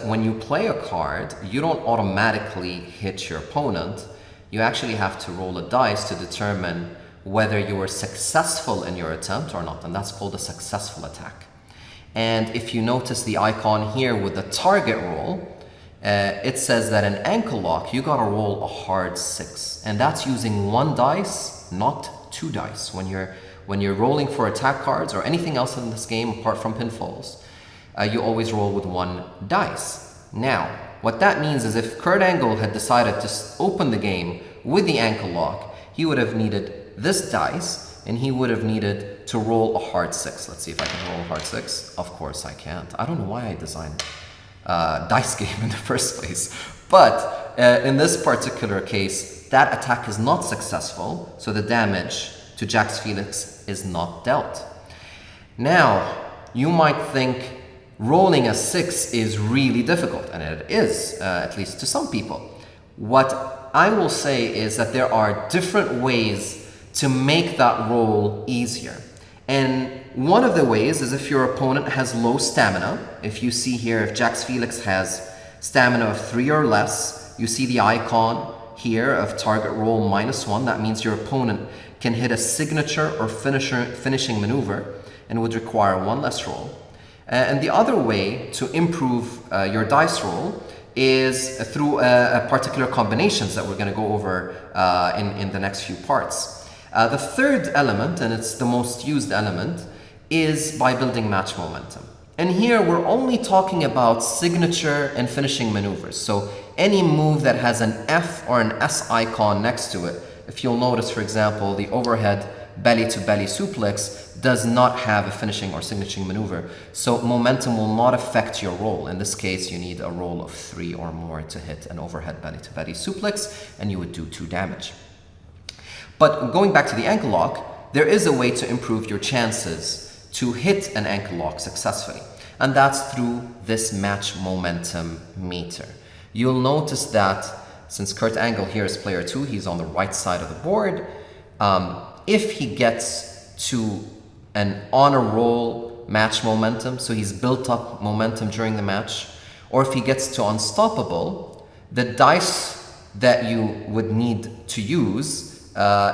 when you play a card, you don't automatically hit your opponent. You actually have to roll a dice to determine whether you were successful in your attempt or not, and that's called a successful attack. And if you notice the icon here with the target roll, it says that in ankle lock, you gotta roll a hard 6. And that's using 1 dice, not 2 dice. When you're rolling for attack cards or anything else in this game apart from pinfalls, you always roll with 1 dice. Now, what that means is if Kurt Angle had decided to open the game with the ankle lock, he would have needed this dice, and he would have needed to roll a hard 6. Let's see if I can roll a hard 6. Of course I can't. I don't know why I designed dice game in the first place. But in this particular case, that attack is not successful, so the damage to Jax Felix is not dealt. Now, you might think rolling a 6 is really difficult, and it is, at least to some people. What I will say is that there are different ways to make that roll easier. And one of the ways is if your opponent has low stamina. If you see here, if Jax Felix has stamina of 3 or less, you see the icon here of target roll -1. That means your opponent can hit a signature or finishing maneuver and would require 1 less roll. And the other way to improve your dice roll is through particular combinations that we're going to go over in the next few parts. The third element, and it's the most used element, is by building match momentum. And here we're only talking about signature and finishing maneuvers. So any move that has an F or an S icon next to it, if you'll notice, for example, the overhead belly-to-belly suplex does not have a finishing or signature maneuver. So momentum will not affect your roll. In this case, you need a roll of 3 or more to hit an overhead belly-to-belly suplex, and you would do 2 damage. But going back to the ankle lock, there is a way to improve your chances to hit an ankle lock successfully. And that's through this match momentum meter. You'll notice that since Kurt Angle here is player 2, he's on the right side of the board. If he gets to an on a roll match momentum, so he's built up momentum during the match, or if he gets to unstoppable, the dice that you would need to use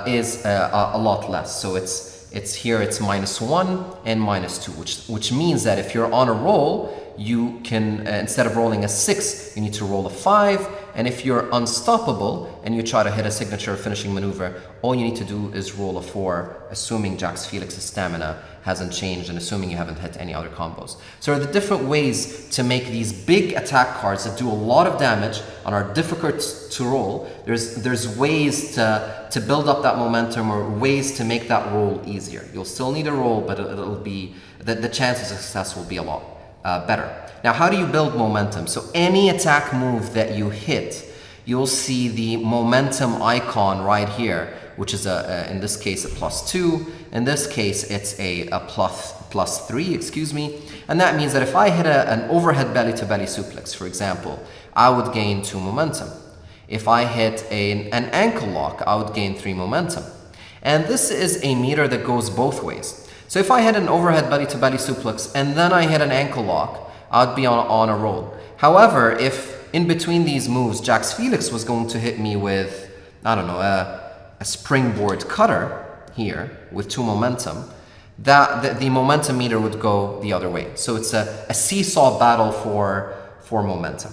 is a lot less. So it's here, it's -1 and -2, which means that if you're on a roll, you can, instead of rolling a 6, you need to roll a 5. And if you're unstoppable and you try to hit a signature finishing maneuver, all you need to do is roll a 4, assuming Jax Felix's stamina hasn't changed and assuming you haven't hit any other combos. So there are the different ways to make these big attack cards that do a lot of damage and are difficult to roll. There's ways to build up that momentum, or ways to make that roll easier. You'll still need a roll, but it'll be, the chances of success will be a lot better. Now, how do you build momentum? So any attack move that you hit, you'll see the momentum icon right here, which is in this case a +2. In this case, it's a +3, excuse me. And that means that if I hit an overhead belly-to-belly suplex, for example, I would gain 2 momentum. If I hit an ankle lock, I would gain 3 momentum. And this is a meter that goes both ways. So if I hit an overhead belly-to-belly suplex and then I hit an ankle lock, I'd be on a roll. However, if in between these moves, Jax Felix was going to hit me with, I don't know, a springboard cutter here with 2 momentum, the momentum meter would go the other way. So it's a seesaw battle for momentum.